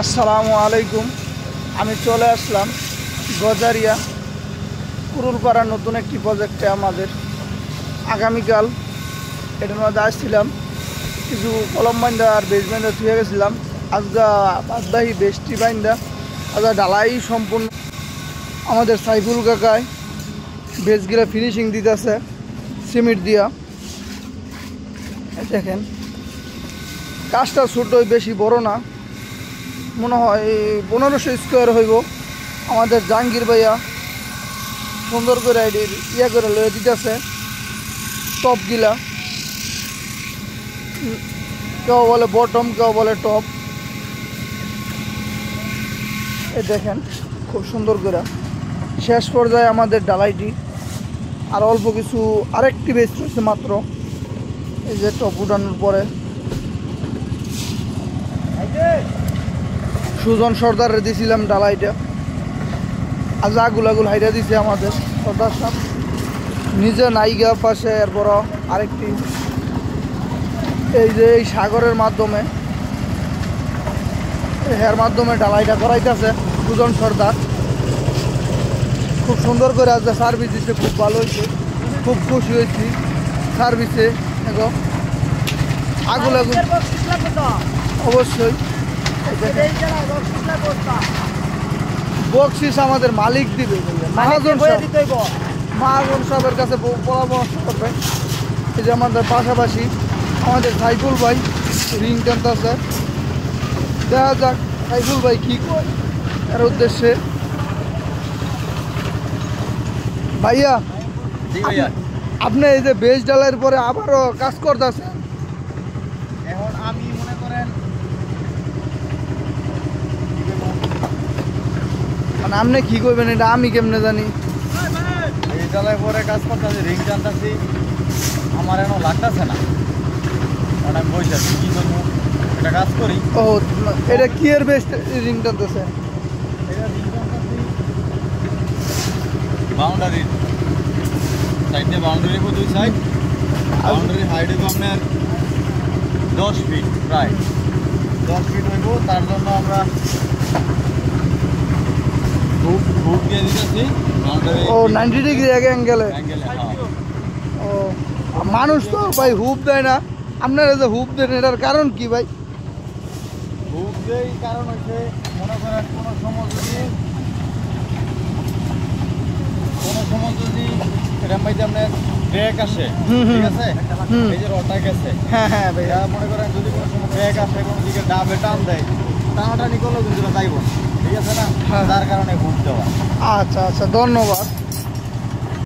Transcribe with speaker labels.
Speaker 1: আসসালামু আলাইকুম। আমি চলে আসলাম গজারিয়া কুরুলপাড়া নতুন একটি প্রজেক্টে। আমাদের আগামীকাল এটার মধ্যে আসছিলাম, কিছু কলম বাইন্দা আর বেজ বাইন্দা থুয়ে গেছিলাম। আজগা বাদবাহী বেশটি বাইন্দা আজা ডালাই সম্পূর্ণ আমাদের সাইফুল কাকায় বেজগুলা ফিনিশিং দিতেছে সিমেন্ট দিয়া। দেখেন কাজটা ছোটোই, বেশি বড় না, মনে হয় 1500 স্কোয়ার হইব। আমাদের জাহাঙ্গীর ভাইয়া সুন্দর করে ইয়া করে লয়ে দিতেছে টপগুলা। কেউ বলে বটম, কেউ বলে টপ। এ দেখেন খুব সুন্দর করে শেষ পর্যায়ে আমাদের ডালাইটি আর অল্প কিছু আরেকটি বেচ রয়েছে মাত্র। এই যে টপ উঠানোর পরে সুজন সর্দারে দিয়েছিলাম ডালাইটা, আজ আগুল হাইটা দিছে আমাদের সর্দার সাহেব নিজে নাইগা পাশে। এরপর আরেকটি এই যে এই সাগরের মাধ্যমে এর মাধ্যমে ডালাইটা করাইতেছে সুজন সর্দার। খুব সুন্দর করে আজ সার্ভিস দিচ্ছে, খুব ভালো হয়েছে, খুব খুশি হয়েছি সার্ভিসে। দেখো আগুল অবশ্যই বকশিস আমাদের মালিক দিবে, মহাজন সাহেবের কাছে পরামর্শ করবেন। এই যে আমাদের পাশাপাশি আমাদের সাইফুল ভাই রিং টানতেছে, দেখা যাক সাইফুল ভাই কি করে এর উদ্দেশ্যে। ভাইয়া আপনি এই যে বেজ ডালার পরে আবারও কাজ করতেছেন,
Speaker 2: এখন আমি মনে করেন
Speaker 1: মানে আপনি কি করবেন এটা আমি কেমনে জানি।
Speaker 2: এই ডালায় পরে কাজ করতেছি, রিং টানতেছি, আমার এখন লাগতেছে না, কারণ আমি বসে আছি, কি করবো এটা কাজ করি।
Speaker 1: ও এটা কি এর বেস্ট রিং টানতেছেন?
Speaker 2: এটা রিং টানতেছি বাউন্ডারির সাইড দিয়ে, বাউন্ডারি হইব 2 সাইড, বাউন্ডারি হাইট হইব আপনার 10 ফিট, প্রায় 10 ফিট হইব। তার জন্য আমরা হুক দিয়ে দিতেছি বাউন্ডারি।
Speaker 1: ও 90 ডিগ্রি আগে অ্যাঙ্গেলে। ও মানুষ তো ভাই হুপ দেয় না, আপনারা যে হুপ দেন এটার কারণ কি ভাই?
Speaker 2: হুক দেই কারণ হচ্ছে মনে করেন কোনো সময় যদি এরকম ভাই যে আপনার ব্রেক আসে, ঠিক আছে, এই যে রডটা গেছে,
Speaker 1: হ্যাঁ হ্যাঁ ভাইয়া,
Speaker 2: মনে করেন যদি কোনো সময় ব্রেক আসে, কোনো দিকে ডাবে টান দেয়, টানাটানি করলেও কিন্তু যাইব, ঠিক আছে না, তার কারণে হুক দেওয়া।
Speaker 1: আচ্ছা আচ্ছা, ধন্যবাদ।